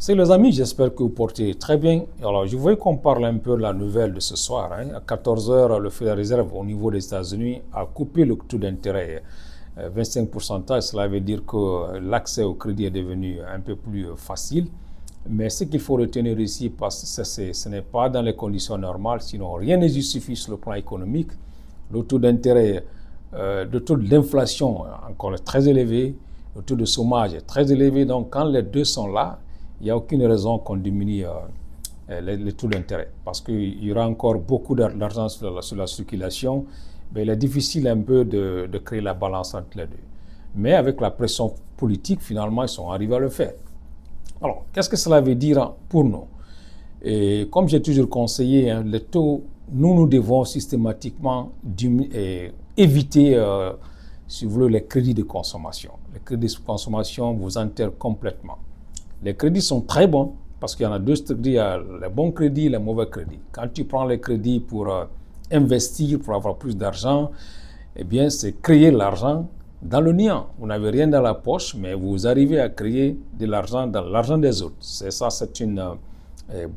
C'est les amis, j'espère que vous portez très bien. Alors, je voulais qu'on parle un peu de la nouvelle de ce soir. À 14 heures, le Fédéral Réserve au niveau des États-Unis a coupé le taux d'intérêt 25%. Cela veut dire que l'accès au crédit est devenu un peu plus facile. Mais ce qu'il faut retenir ici, parce que ce n'est pas dans les conditions normales, sinon rien ne justifie sur le plan économique. Le taux d'intérêt, le taux d'inflation encore très élevé, le taux de chômage est très élevé. Donc, quand les deux sont là, il n'y a aucune raison qu'on diminue les taux d'intérêt. Parce qu'il y aura encore beaucoup d'argent sur la circulation. Mais il est difficile un peu de créer la balance entre les deux. Mais avec la pression politique, finalement, ils sont arrivés à le faire. Alors, qu'est-ce que cela veut dire pour nous? Et comme j'ai toujours conseillé, les taux, nous devons systématiquement éviter, si vous voulez, les crédits de consommation. Les crédits de consommation vous enterrent complètement. Les crédits sont très bons parce qu'il y en a deux crédits, il y a les bons crédits et les mauvais crédits. Quand tu prends les crédits pour investir, pour avoir plus d'argent, eh bien, c'est créer l'argent dans le néant. Vous n'avez rien dans la poche, mais vous arrivez à créer de l'argent dans l'argent des autres. C'est ça, c'est une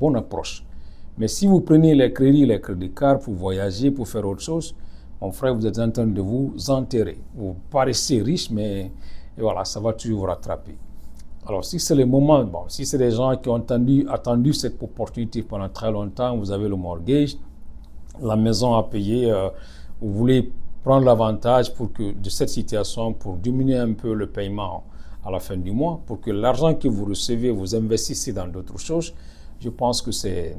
bonne approche. Mais si vous prenez les crédits cartes pour voyager, pour faire autre chose, mon frère, vous êtes en train de vous enterrer. Vous paraissez riche, mais voilà, ça va toujours vous rattraper. Alors, si c'est le moment, si c'est des gens qui ont attendu cette opportunité pendant très longtemps, vous avez le mortgage, la maison à payer, vous voulez prendre l'avantage de cette situation pour diminuer un peu le paiement à la fin du mois, pour que l'argent que vous recevez, vous investissez dans d'autres choses, je pense que c'est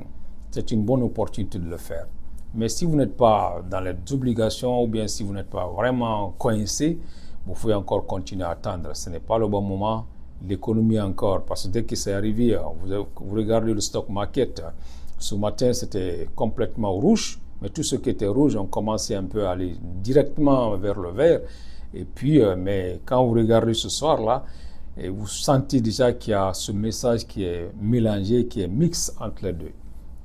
une bonne opportunité de le faire. Mais si vous n'êtes pas dans les obligations ou bien si vous n'êtes pas vraiment coincé, vous pouvez encore continuer à attendre. Ce n'est pas le bon moment. L'économie encore, parce que dès que c'est arrivé, vous regardez le stock market, ce matin c'était complètement rouge, mais tout ce qui était rouge ont commencé un peu à aller directement vers le vert. Et puis, mais quand vous regardez ce soir-là, vous sentez déjà qu'il y a ce message qui est mélangé, qui est mix entre les deux.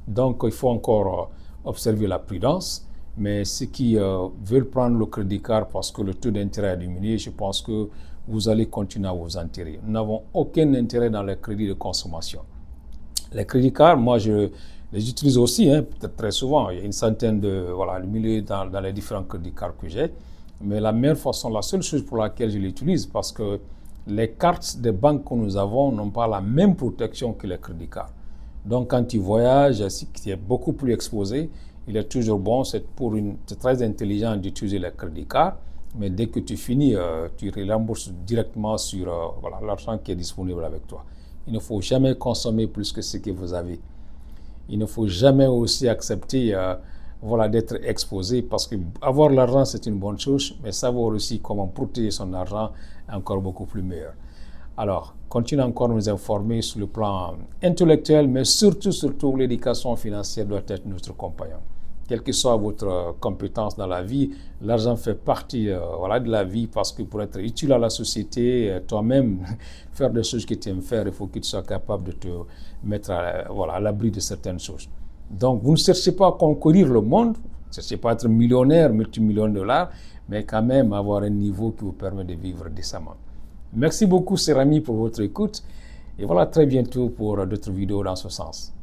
Donc, il faut encore observer la prudence. Mais ceux qui veulent prendre le crédit card parce que le taux d'intérêt a diminué, je pense que vous allez continuer à vous enterrer. Nous n'avons aucun intérêt dans les crédits de consommation. Les crédits cards, moi, je les utilise aussi, peut-être très souvent. Il y a une centaine de milliers dans les différents crédits cards que j'ai. Mais la meilleure façon, la seule chose pour laquelle je l'utilise, parce que les cartes des banques que nous avons n'ont pas la même protection que les crédits cards. Donc, quand tu voyages, qui est beaucoup plus exposé, il est toujours bon, c'est très intelligent d'utiliser les crédits cards, mais dès que tu finis, tu rembourses directement sur l'argent qui est disponible avec toi. Il ne faut jamais consommer plus que ce que vous avez. Il ne faut jamais aussi accepter d'être exposé, parce que avoir l'argent, c'est une bonne chose, mais savoir aussi comment protéger son argent est encore beaucoup plus meilleur. Alors, continuez encore à nous informer sur le plan intellectuel, mais surtout, l'éducation financière doit être notre compagnon. Quelle que soit votre compétence dans la vie, l'argent fait partie de la vie, parce que pour être utile à la société, toi-même, faire des choses que tu aimes faire, il faut que tu sois capable de te mettre à l'abri de certaines choses. Donc, vous ne cherchez pas à conquérir le monde, vous ne cherchez pas à être millionnaire, multimillionnaire de dollars, mais quand même avoir un niveau qui vous permet de vivre décemment. Merci beaucoup, chers amis, pour votre écoute. Et voilà, très bientôt pour d'autres vidéos dans ce sens.